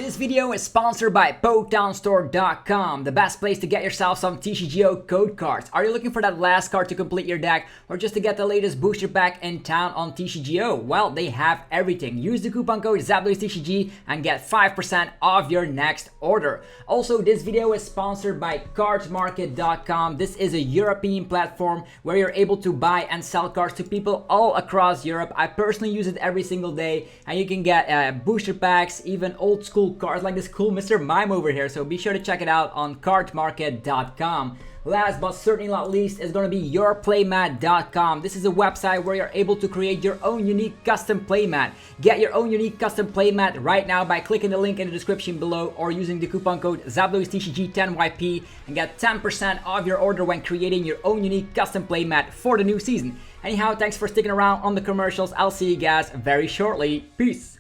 This video is sponsored by PokemonStore.com, the best place to get yourself some TCGO code cards. Are you looking for that last card to complete your deck or just to get the latest booster pack in town on TCGO? Well, they have everything. Use the coupon code ZAPLOSTCG and get 5% off your next order. Also, this video is sponsored by CardsMarket.com. This is a European platform where you're able to buy and sell cards to people all across Europe. I personally use it every single day, and you can get booster packs, even old school cards like this cool Mr. Mime over here, so be sure to check it out on cardmarket.com. Last but certainly not least is going to be yourplaymat.com. This is a website where you're able to create your own unique custom playmat. Get your own unique custom playmat right now by clicking the link in the description below or using the coupon code ZAPLOSTCG10YP and get 10% off your order when creating your own unique custom playmat for the new season. Anyhow, thanks for sticking around on the commercials. I'll see you guys very shortly. Peace!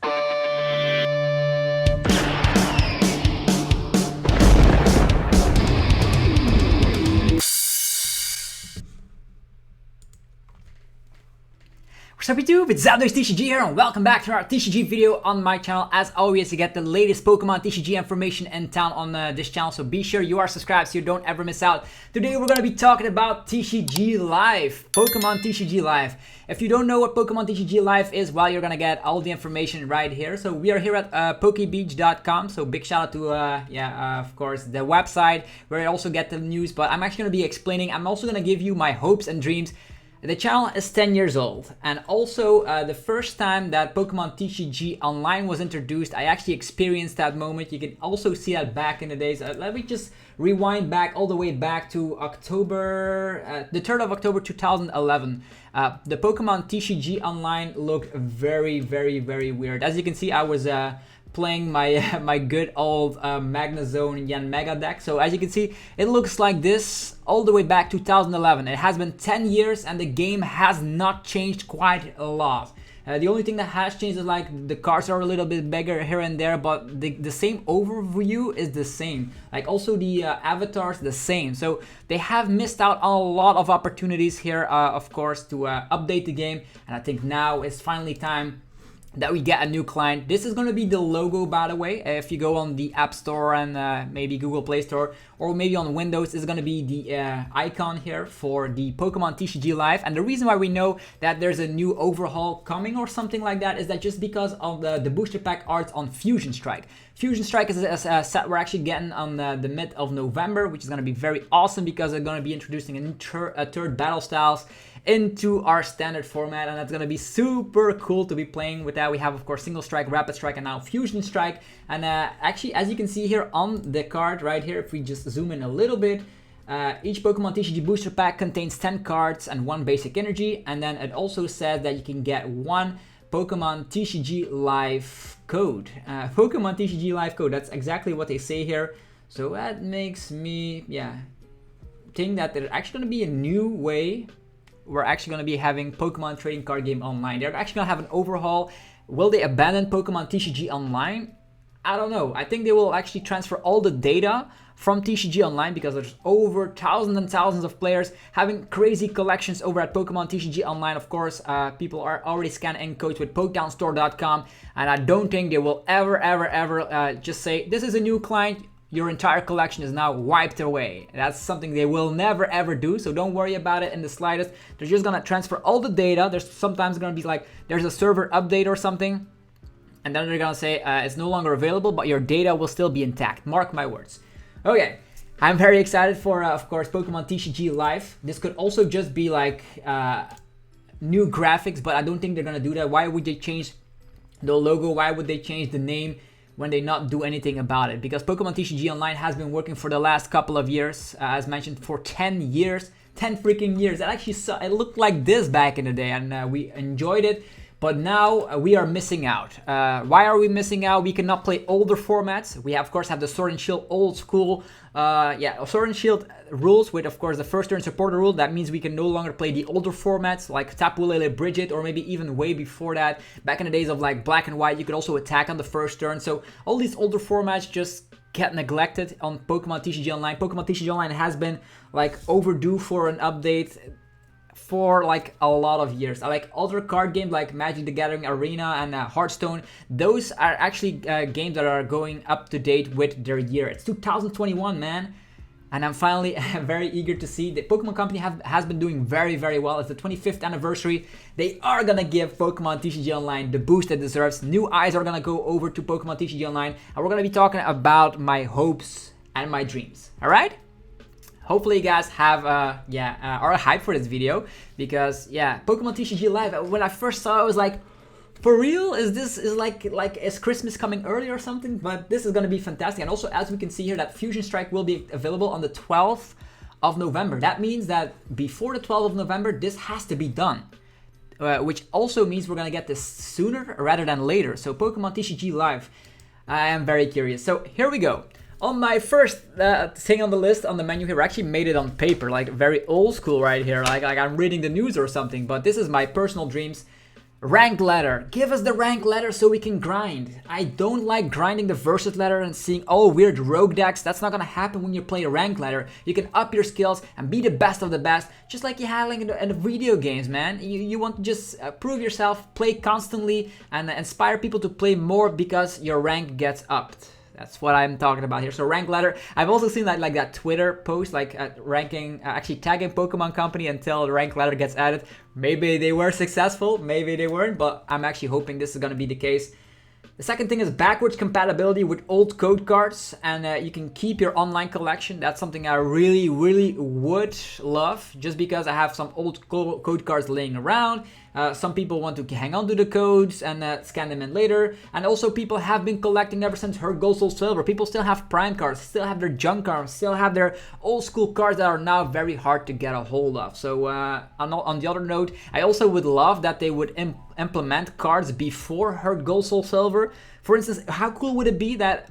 Sup YouTube, it's ZAPLOSTCG here and welcome back to our TCG video on my channel. As always, you get the latest Pokemon TCG information in town on this channel, so be sure you are subscribed so you don't ever miss out. Today we're going to be talking about TCG Live, Pokemon TCG Live. If you don't know what Pokemon TCG Live is, well, you're going to get all the information right here. So we are here at pokebeach.com, so big shout out to, of course, the website where you also get the news, but I'm actually going to be explaining, I'm also going to give you my hopes and dreams. The channel is 10 years old, and also the first time that Pokemon TCG Online was introduced, I actually experienced that moment. You can also see that back in the days. Let me just rewind back all the way back to October, the 3rd of October 2011. The Pokemon TCG Online looked very, very, very weird. As you can see, I was playing my my good old Magnezone Yanmega deck. So as you can see, it looks like this all the way back to 2011. It has been 10 years and the game has not changed quite a lot. The only thing that has changed is like the cards are a little bit bigger here and there, but the same overview is the same. Like also the avatars the same. So they have missed out on a lot of opportunities here, of course, to update the game. And I think now it's finally time that we get a new client. This is going to be the logo, by the way. If you go on the App Store and maybe Google Play Store, or maybe on Windows, is going to be the icon here for the Pokemon TCG Live. And the reason why we know that there's a new overhaul coming or something like that is that just because of the booster pack art on Fusion Strike. Fusion Strike is a set we're actually getting on the mid of November, which is going to be very awesome because they're going to be introducing a third battle styles into our standard format, and that's going to be super cool to be playing with that. We have, of course, Single Strike, Rapid Strike, and now Fusion Strike. And actually, as you can see here on the card right here, if we just zoom in a little bit, each Pokemon TCG booster pack contains 10 cards and 1 basic energy, and then it also says that you can get 1 Pokemon TCG Live code. Pokemon TCG Live code, that's exactly what they say here. So that makes me, think that there's actually going to be a new way we're actually going to be having Pokemon Trading Card Game Online. They're actually going to have an overhaul. Will they abandon Pokemon TCG Online? I don't know. I think they will actually transfer all the data from TCG Online because there's over thousands and thousands of players having crazy collections over at Pokemon TCG Online. Of course, people are already scanning codes with PokemonStore.com, and I don't think they will ever just say, this is a new client, your entire collection is now wiped away. That's something they will never ever do, so don't worry about it in the slightest. They're just gonna transfer all the data. There's sometimes gonna be like, there's a server update or something, and then they're gonna say it's no longer available, but your data will still be intact. Mark my words. Okay, I'm very excited for, of course, Pokemon TCG Live. This could also just be like new graphics, but I don't think they're gonna do that. Why would they change the logo? Why would they change the name when they not do anything about it? Because Pokemon TCG Online has been working for the last couple of years, as mentioned, for 10 years, 10 freaking years. It actually it looked like this back in the day, and we enjoyed it. But now we are missing out. Why are we missing out? We cannot play older formats. We of course have the Sword and Shield old school, Sword and Shield rules with, of course, the first turn supporter rule. That means we can no longer play the older formats like Tapu Lele Bridget, or maybe even way before that. Back in the days of like Black and White, you could also attack on the first turn. So all these older formats just get neglected on Pokemon TCG Online. Pokemon TCG Online has been like overdue for an update. for like a lot of years. I like other card games like Magic the Gathering Arena and Hearthstone. Those are actually games that are going up to date with their year. It's 2021, man. And I'm finally very eager to see. The Pokemon Company has been doing very, very well. It's the 25th anniversary. They are gonna give Pokemon TCG Online the boost it deserves. New eyes are gonna go over to Pokemon TCG Online, and we're gonna be talking about my hopes and my dreams. All right? Hopefully you guys have are hyped for this video, because Pokemon TCG Live. When I first saw it, I was like, for real? Is Christmas coming early or something? But this is gonna be fantastic. And also, as we can see here, that Fusion Strike will be available on the 12th of November. That means that before the 12th of November, this has to be done. Which also means we're gonna get this sooner rather than later. So Pokemon TCG Live, I am very curious. So here we go. On my first thing on the list, on the menu here, I actually made it on paper, like very old school right here, like I'm reading the news or something. But this is my personal dreams. Ranked Ladder. Give us the Ranked Ladder so we can grind. I don't like grinding the Versus Ladder and seeing weird rogue decks. That's not gonna happen when you play a Ranked Ladder. You can up your skills and be the best of the best, just like you have like in the video games, man. You want to just prove yourself, play constantly, and inspire people to play more because your rank gets upped. That's what I'm talking about here. So Ranked Ladder. I've also seen that like that Twitter post, like actually tagging Pokemon Company until the Ranked Ladder gets added. Maybe they were successful, maybe they weren't, but I'm actually hoping this is gonna be the case. The second thing is backwards compatibility with old code cards, and you can keep your online collection. That's something I really would love, just because I have some old code cards laying around. Some people want to hang on to the codes and scan them in later. And also people have been collecting ever since Heart Gold Soul Silver. People still have prime cards, still have their junk cards, still have their old school cards that are now very hard to get a hold of. So on the other note, I also would love that they would implement cards before Heart Gold Soul Silver. For instance, how cool would it be that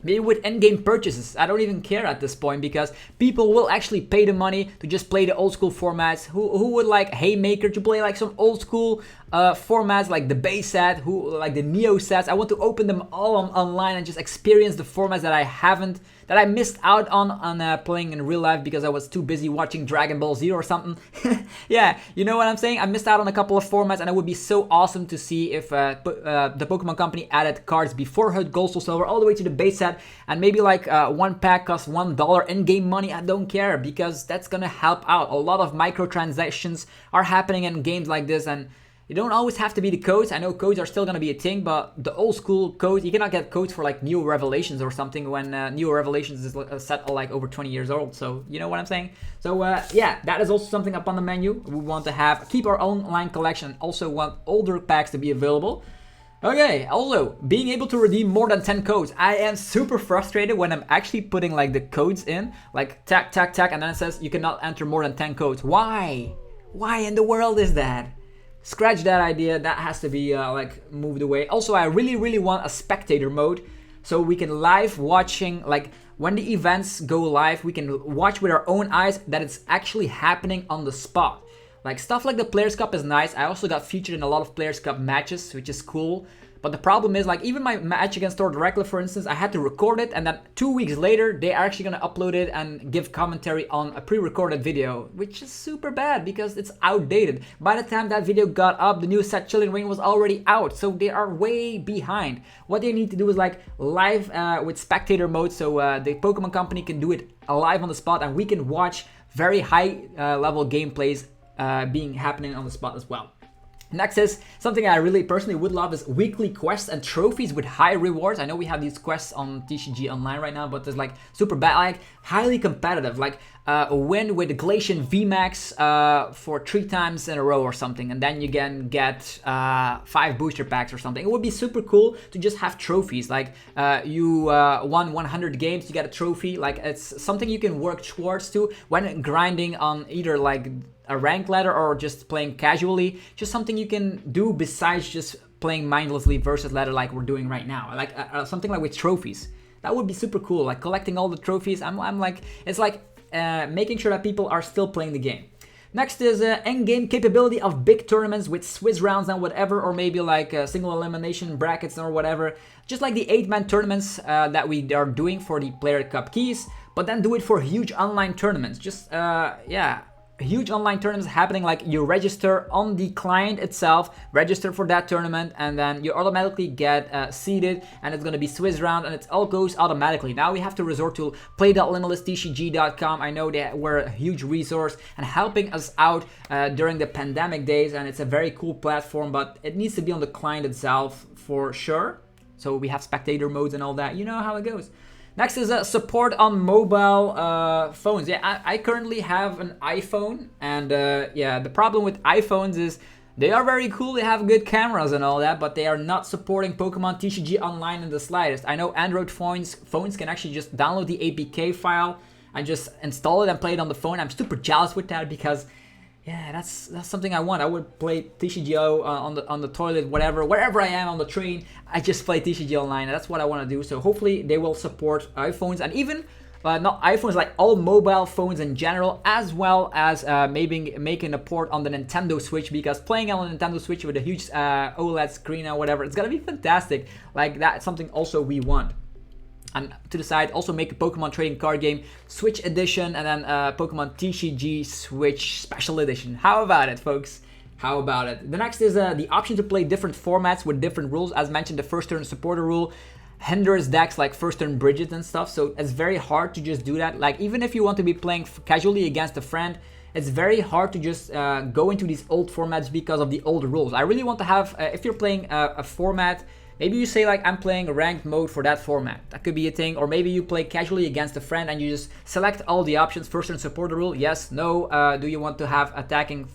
maybe with in-game purchases? I don't even care at this point, because people will actually pay the money to just play the old school formats. Who would like Haymaker to play like some old school formats like the base set, who like the Neo sets? I want to open them all online and just experience the formats that I missed out on playing in real life because I was too busy watching Dragon Ball Z or something. Yeah, you know what I'm saying? I missed out on a couple of formats, and it would be so awesome to see if the Pokemon Company added cards before Heart Gold Soul Silver all the way to the base set, and maybe like one pack costs $1 in-game money. I don't care, because that's gonna help out. A lot of microtransactions are happening in games like this, and you don't always have to be the codes. I know codes are still gonna be a thing, but the old school codes, you cannot get codes for like New Revelations or something when New Revelations is set like over 20 years old. So you know what I'm saying? So yeah, that is also something up on the menu. We want to keep our online collection. Also want older packs to be available. Okay, also being able to redeem more than 10 codes. I am super frustrated when I'm actually putting like the codes in, like tack, and then it says you cannot enter more than 10 codes. Why? Why in the world is that? Scratch that idea. That has to be like moved away. Also, I really want a spectator mode, so we can live watching, like when the events go live, we can watch with our own eyes that it's actually happening on the spot. Like stuff like the Players Cup is nice. I also got featured in a lot of Players Cup matches, which is cool. But the problem is, like even my match against Thor Directly, for instance, I had to record it, and then 2 weeks later, they are actually gonna upload it and give commentary on a pre-recorded video, which is super bad because it's outdated. By the time that video got up, the new set Chilling Ring was already out, so they are way behind. What they need to do is like live with spectator mode, so the Pokemon Company can do it live on the spot, and we can watch very high level gameplays happening on the spot as well. Next is something I really personally would love is weekly quests and trophies with high rewards. I know we have these quests on TCG Online right now, but there's like super bad, like highly competitive, like a win with the Glacian VMAX for 3 times in a row or something, and then you can get 5 booster packs or something. It would be super cool to just have trophies, like you won 100 games, you get a trophy. Like it's something you can work towards to when grinding on either like a ranked ladder or just playing casually. Just something you can do besides just playing mindlessly versus ladder like we're doing right now. Like something like with trophies. That would be super cool, like collecting all the trophies. I'm like, it's like making sure that people are still playing the game. Next is end-game capability of big tournaments with Swiss rounds and whatever, or maybe like single elimination brackets or whatever. Just like the 8-man tournaments that we are doing for the Player Cup keys, but then do it for huge online tournaments. Just, yeah, huge online tournaments happening. Like you register on the client itself, register for that tournament, and then you automatically get seeded, and it's gonna be Swiss round, and it all goes automatically. Now we have to resort to play.limitlesstcg.com. I know they were a huge resource and helping us out during the pandemic days, and it's a very cool platform, but it needs to be on the client itself for sure. So we have spectator modes and all that. You know how it goes. Next is support on mobile phones. Yeah, I currently have an iPhone, and yeah, the problem with iPhones is they are very cool, they have good cameras and all that, but they are not supporting Pokemon TCG Online in the slightest. I know Android phones can actually just download the APK file and just install it and play it on the phone. I'm super jealous with that because yeah, that's something I want. I would play TCGO on the toilet, wherever I am on the train. I just play TCG Online. That's what I want to do. So hopefully they will support iPhones, and even not iPhones, like all mobile phones in general, as well as maybe making a port on the Nintendo Switch, because playing on the Nintendo Switch with a huge OLED screen or whatever, it's gonna be fantastic. Like that's something also we want. And to the side, also make a Pokemon trading card game, Switch Edition, and then Pokemon TCG Switch Special Edition. How about it, folks? How about it? The next is the option to play different formats with different rules. As mentioned, the first turn supporter rule hinders decks like first turn Bridget and stuff, so it's very hard to just do that. Like even if you want to be playing casually against a friend, it's very hard to just go into these old formats because of the old rules. I really want to have, if you're playing a format, maybe you say like I'm playing ranked mode for that format. That could be a thing. Or maybe you play casually against a friend and you just select all the options. First turn supporter rule, yes, no. Do you want to have attacking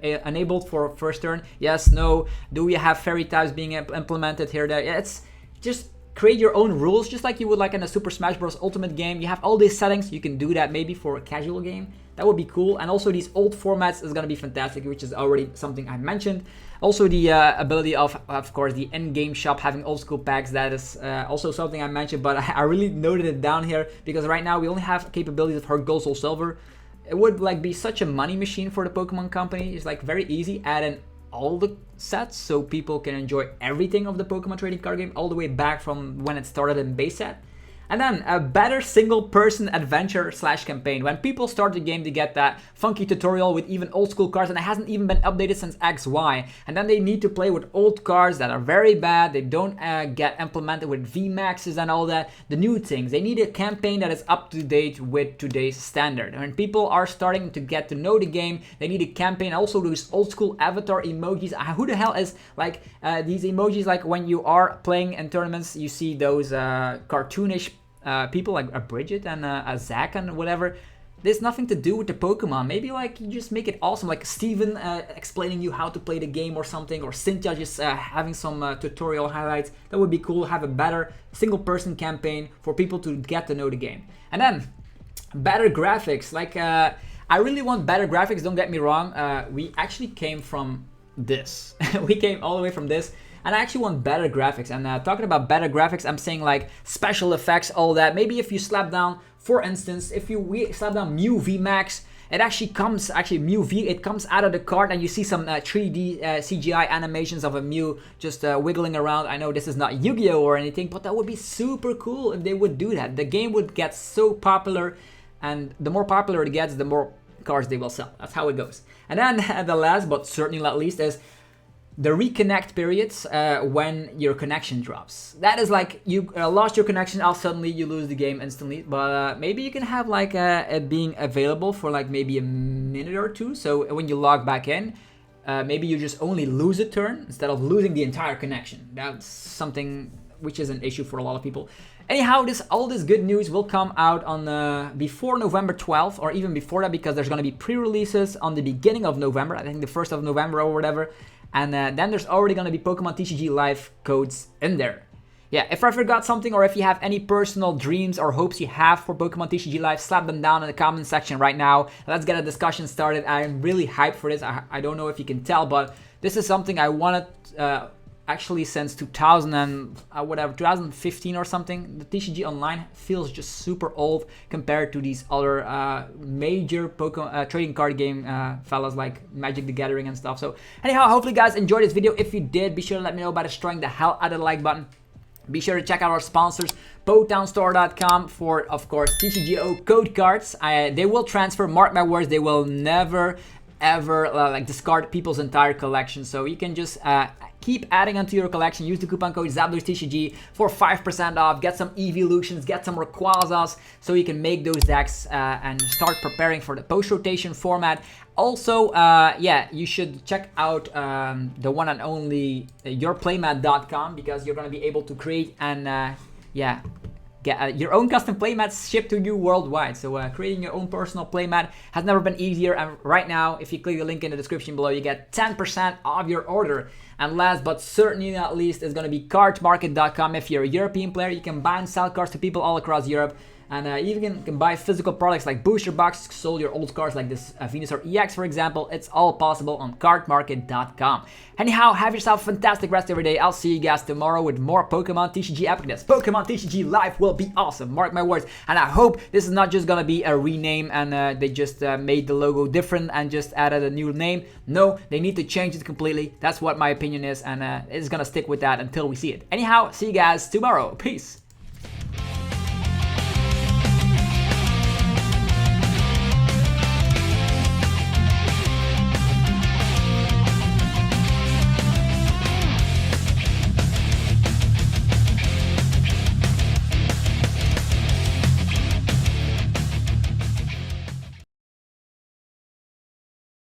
enabled for first turn? Yes, no. Do you have fairy types being implemented here? There? Yeah, it's just create your own rules, just like you would like in a Super Smash Bros. Ultimate game. You have all these settings. You can do that maybe for a casual game. That would be cool. And also these old formats is going to be fantastic, which is already something I mentioned. Also the ability of course, the in-game shop having old school packs. That is also something I mentioned, but I really noted it down here because right now we only have capabilities of Heart Gold, Soul Silver. It would like be such a money machine for the Pokemon company. It's like very easy, add in all the sets so people can enjoy everything of the Pokemon trading card game all the way back from when it started in base set. And then a better single-person adventure / campaign. When people start the game, they get that funky tutorial with even old school cards, and it hasn't even been updated since XY. And then they need to play with old cards that are very bad. They don't get implemented with VMAXs and all that. The new things. They need a campaign that is up to date with today's standard. And when people are starting to get to know the game, they need a campaign. Also, those old school avatar emojis. Who the hell is like these emojis? Like when you are playing in tournaments, you see those cartoonish people like a Bridget and a Zack and whatever. There's nothing to do with the Pokemon. Maybe like you just make it awesome, like Steven explaining you how to play the game or something, or Cynthia just having some tutorial highlights. That would be cool. Have a better single person campaign for people to get to know the game. And then better graphics. Like I really want better graphics, don't get me wrong. We actually came from this. We came all the way from this. And I actually want better graphics. And talking about better graphics, I'm saying like special effects, all that. Maybe if you slap down, for instance, if you slap down Mew VMAX, it actually comes, Mew V, it comes out of the card and you see some 3D CGI animations of a Mew just wiggling around. I know this is not Yu-Gi-Oh or anything, but that would be super cool if they would do that. The game would get so popular, and the more popular it gets, the more cards they will sell. That's how it goes. And then the last, but certainly not least, is the reconnect periods when your connection drops. That is like you lost your connection, suddenly you lose the game instantly. But maybe you can have like it being available for like maybe a minute or two. So when you log back in, maybe you just only lose a turn instead of losing the entire connection. That's something which is an issue for a lot of people. Anyhow, all this good news will come out on before November 12th, or even before that, because there's going to be pre-releases on the beginning of November. I think the 1st of November or whatever. And then there's already going to be Pokemon TCG Live codes in there. Yeah, if I forgot something, or if you have any personal dreams or hopes you have for Pokemon TCG Live, slap them down in the comment section right now. Let's get a discussion started. I'm really hyped for this. I don't know if you can tell, but this is something I wanted actually since 2015 or something. The TCG Online feels just super old compared to these other major Pokemon trading card game fellas like Magic the Gathering and stuff. So anyhow, hopefully you guys enjoyed this video. If you did, be sure to let me know by destroying the hell out of the like button. Be sure to check out our sponsors, PotownStore.com for, of course, TCGO code cards. They will transfer, mark my words, they will never ever like discard people's entire collection. So you can just keep adding onto your collection. Use the coupon code ZapdosTCG for 5% off. Get some evolutions, get some Rayquazas, so you can make those decks and start preparing for the post-rotation format. Also, yeah, you should check out the one and only yourplaymat.com, because you're going to be able to create and yeah, get your own custom playmats shipped to you worldwide. So creating your own personal playmat has never been easier. And right now, if you click the link in the description below, you get 10% off your order. And last but certainly not least is going to be cardmarket.com. If you're a European player, you can buy and sell cards to people all across Europe. And you even can buy physical products like booster boxes, sold your old cards like this Venusaur EX, for example. It's all possible on cardmarket.com. Anyhow, have yourself a fantastic rest of your day. I'll see you guys tomorrow with more Pokemon TCG epicness. Pokemon TCG Live will be awesome, mark my words. And I hope this is not just gonna be a rename and they just made the logo different and just added a new name. No, they need to change it completely. That's what my opinion is, and it's gonna stick with that until we see it. Anyhow, see you guys tomorrow. Peace.